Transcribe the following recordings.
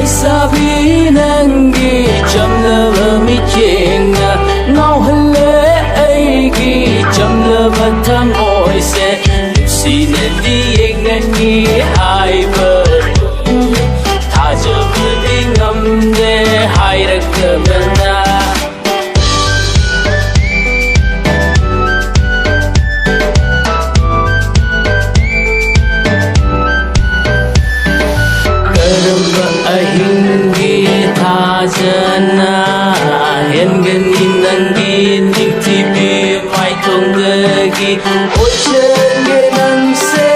Sabi nangi jamlava mijenga ngauhale aigi jamlava thamoy se sine diek nani haiba thajabadi ngamde hairakabana Jana hengani nangi niktibi mai thongagi ochenge nang se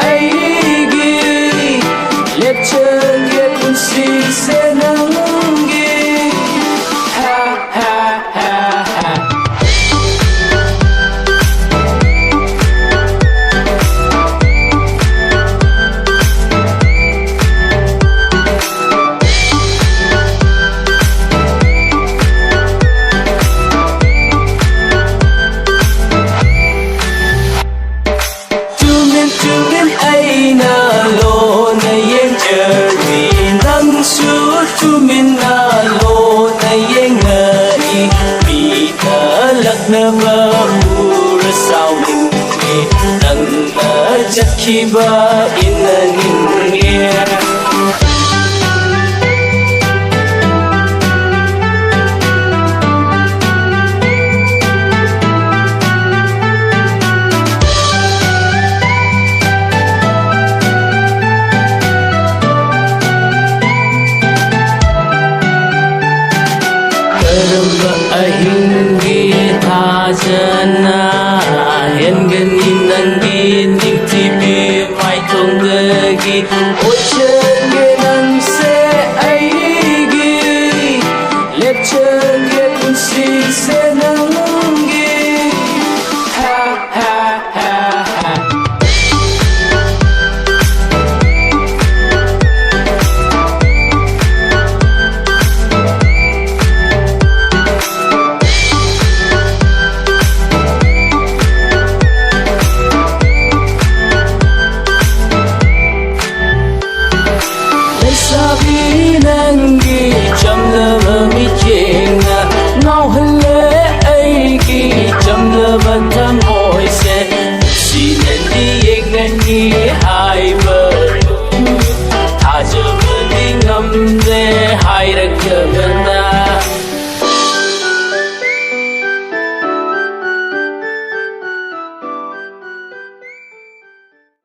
aigi lepchenge punsi se nangi ha ha ha ha Kiba in the